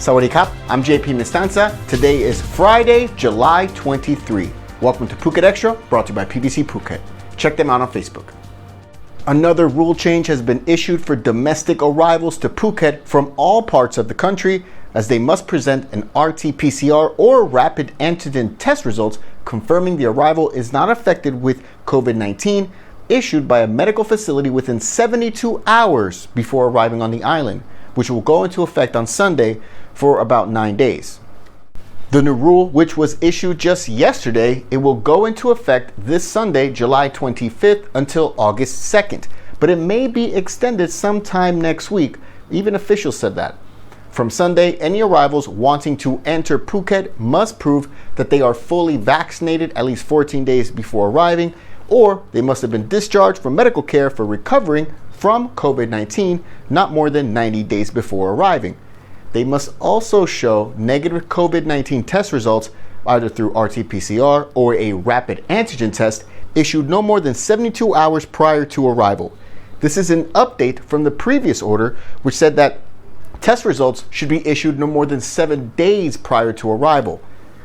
Sawadee Kap, I'm JP Mestanza. Today is Friday, July 23. Welcome to Phuket Extra, brought to you by PBC Phuket. Check them out on Facebook. Another rule change has been issued for domestic arrivals to Phuket from all parts of the country, as they must present an RT-PCR or rapid antigen test results confirming the arrival is not affected with COVID-19, issued by a medical facility within 72 hours before arriving on the island, which will go into effect on Sunday for about 9 days. The new rule, which was issued just yesterday, it will go into effect this Sunday, July 25th until August 2nd, but it may be extended sometime next week. Even officials said that. From Sunday, any arrivals wanting to enter Phuket must prove that they are fully vaccinated at least 14 days before arriving, or they must have been discharged from medical care for recovering from COVID-19 not more than 90 days before arriving. They must also show negative COVID-19 test results either through RT-PCR or a rapid antigen test issued no more than 72 hours prior to arrival. This is an update from the previous order, which said that test results should be issued no more than 7 days prior to arrival.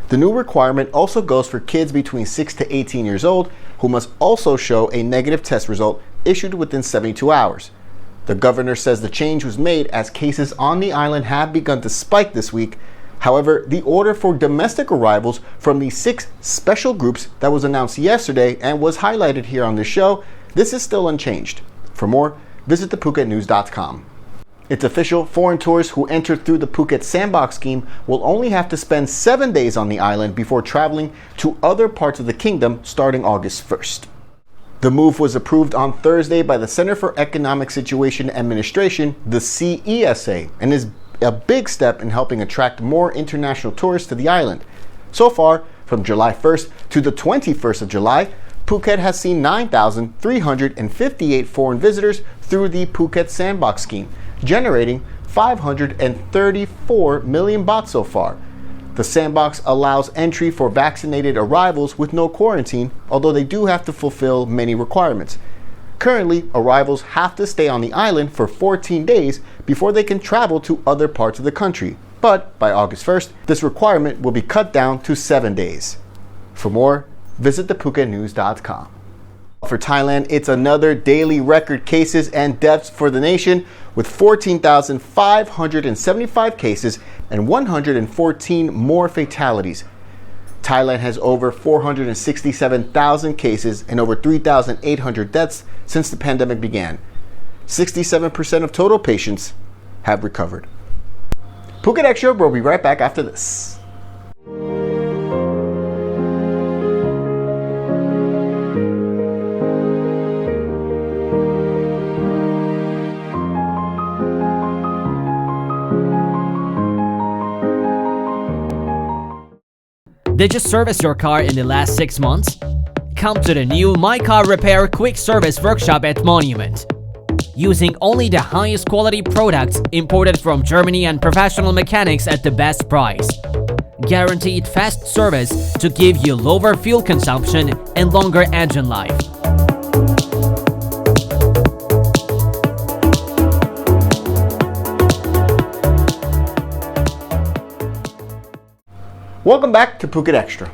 The new requirement also goes for kids between 6 to 18 years old, who must also show a negative test result issued within 72 hours. The governor says the change was made as cases on the island have begun to spike this week. However, the order for domestic arrivals from the 6 special groups that was announced yesterday and was highlighted here on this show, this is still unchanged. For more, visit thephuketnews.com. It's official, foreign tourists who enter through the Phuket Sandbox scheme will only have to spend 7 days on the island before traveling to other parts of the kingdom starting August 1st. The move was approved on Thursday by the Center for Economic Situation Administration, the CESA, and is a big step in helping attract more international tourists to the island. So far, from July 1st to the 21st of July, Phuket has seen 9,358 foreign visitors through the Phuket Sandbox scheme, generating 534 million baht so far. The sandbox allows entry for vaccinated arrivals with no quarantine, although they do have to fulfill many requirements. Currently, arrivals have to stay on the island for 14 days before they can travel to other parts of the country. But by August 1st, this requirement will be cut down to 7 days. For more, visit thephuketnews.com. For Thailand, it's another daily record cases and deaths for the nation, with 14,575 cases and 114 more fatalities. Thailand has over 467,000 cases and over 3,800 deaths since the pandemic began. 67% of total patients have recovered. Phuket Extra will be right back after this. Did you service your car in the last 6 months? Come to the new My Car Repair Quick Service Workshop at Monument. Using only the highest quality products imported from Germany and professional mechanics at the best price. Guaranteed fast service to give you lower fuel consumption and longer engine life. Welcome back to Phuket Extra.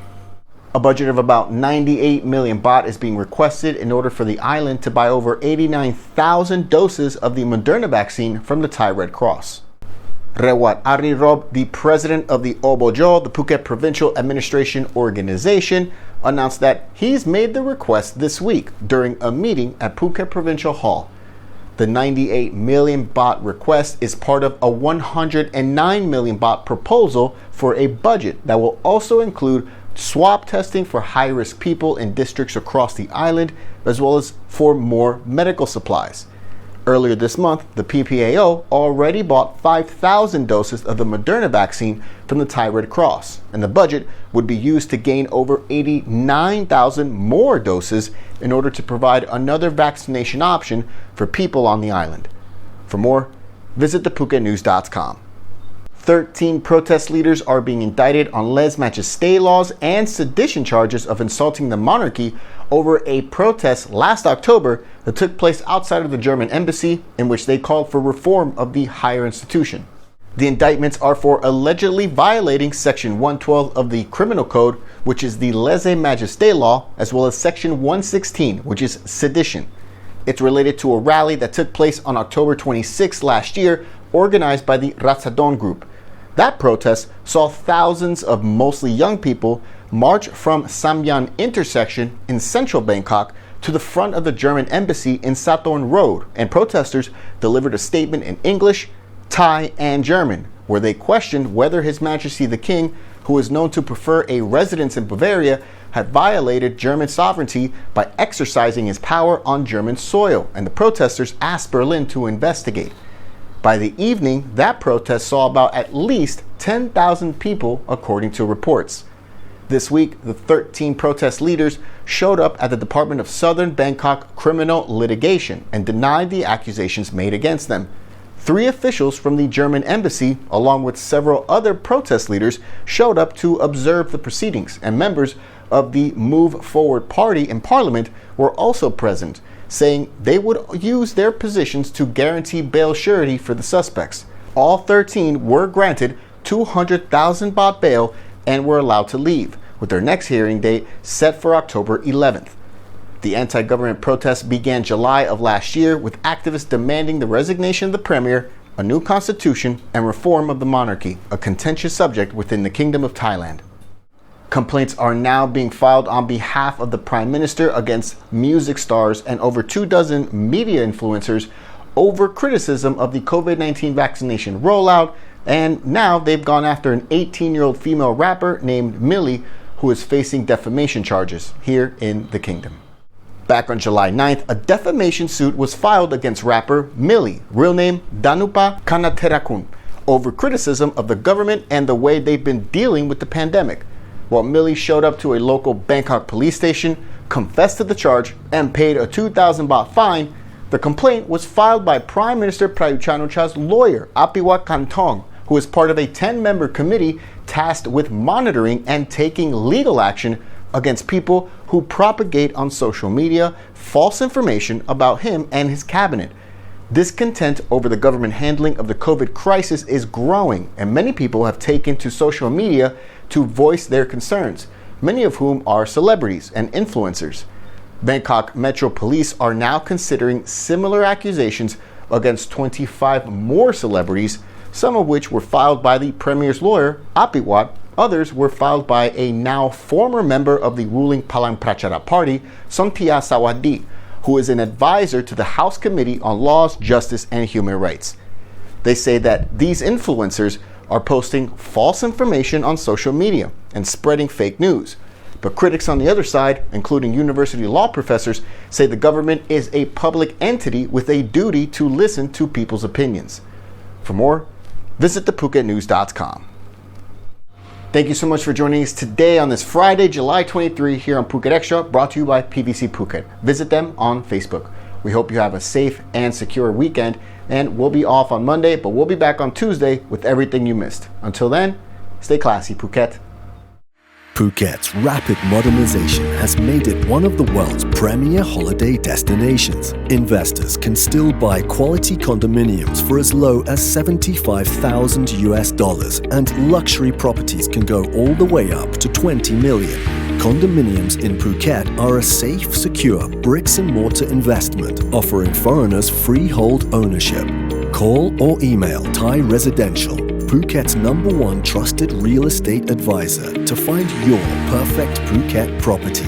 A budget of about 98 million baht is being requested in order for the island to buy over 89,000 doses of the Moderna vaccine from the Thai Red Cross. Rewat Arirob, the president of the Obojo, the Phuket Provincial Administration Organization, announced that he's made the request this week during a meeting at Phuket Provincial Hall. The 98 million baht request is part of a 109 million baht proposal for a budget that will also include swab testing for high-risk people in districts across the island, as well as for more medical supplies. Earlier this month, the PPAO already bought 5,000 doses of the Moderna vaccine from the Thai Red Cross, and the budget would be used to gain over 89,000 more doses in order to provide another vaccination option for people on the island. For more, visit thephuketnews.com. 13 protest leaders are being indicted on lese majeste laws and sedition charges of insulting the monarchy over a protest last October that took place outside of the German embassy, in which they called for reform of the higher institution. The indictments are for allegedly violating Section 112 of the Criminal Code, which is the lese majeste law, as well as Section 116, which is sedition. It's related to a rally that took place on October 26 last year, organized by the Ratsadon group. That protest saw thousands of mostly young people march from Samyan intersection in central Bangkok to the front of the German embassy in Sathorn Road, and protesters delivered a statement in English, Thai, and German, where they questioned whether His Majesty the King, who is known to prefer a residence in Bavaria, had violated German sovereignty by exercising his power on German soil, and the protesters asked Berlin to investigate. By the evening, that protest saw about at least 10,000 people, according to reports. This week, the 13 protest leaders showed up at the Department of Southern Bangkok Criminal Litigation and denied the accusations made against them. 3 officials from the German embassy, along with several other protest leaders, showed up to observe the proceedings, and members of the Move Forward Party in Parliament were also present, saying they would use their positions to guarantee bail surety for the suspects. All 13 were granted 200,000 baht bail and were allowed to leave, with their next hearing date set for October 11th. The anti-government protests began July of last year, with activists demanding the resignation of the premier, a new constitution, and reform of the monarchy, a contentious subject within the Kingdom of Thailand. Complaints are now being filed on behalf of the Prime Minister against music stars and over 24 media influencers over criticism of the COVID-19 vaccination rollout, and now they've gone after an 18-year-old female rapper named Millie, who is facing defamation charges here in the kingdom. Back on July 9th, a defamation suit was filed against rapper Millie, real name Danupa Kanaterakun, over criticism of the government and the way they've been dealing with the pandemic. While Millie showed up to a local Bangkok police station, confessed to the charge, and paid a 2,000 baht fine, the complaint was filed by Prime Minister Prayut Chan-o-cha's lawyer, Apiwat Kantong, who is part of a 10-member committee tasked with monitoring and taking legal action against people who propagate on social media false information about him and his cabinet. Discontent over the government handling of the COVID crisis is growing, and many people have taken to social media to voice their concerns, many of whom are celebrities and influencers. Bangkok Metro Police are now considering similar accusations against 25 more celebrities, some of which were filed by the Premier's lawyer, Apiwat. Others were filed by a now former member of the ruling Palang Prachara Party, Sontia Sawadi, who is an advisor to the House Committee on Laws, Justice, and Human Rights. They say that these influencers are posting false information on social media and spreading fake news. But critics on the other side, including university law professors, say the government is a public entity with a duty to listen to people's opinions. For more, visit thephuket.news.com. Thank you so much for joining us today on this Friday, July 23, here on Phuket Extra, brought to you by PVC Phuket. Visit them on Facebook. We hope you have a safe and secure weekend, and we'll be off on Monday, but we'll be back on Tuesday with everything you missed. Until then, stay classy, Phuket. Phuket's rapid modernization has made it one of the world's premier holiday destinations. Investors can still buy quality condominiums for as low as $75,000, and luxury properties can go all the way up to 20 million. Condominiums in Phuket are a safe, secure bricks-and-mortar investment offering foreigners freehold ownership. Call or email Thai Residential, Phuket's #1 trusted real estate advisor, to find your perfect Phuket property.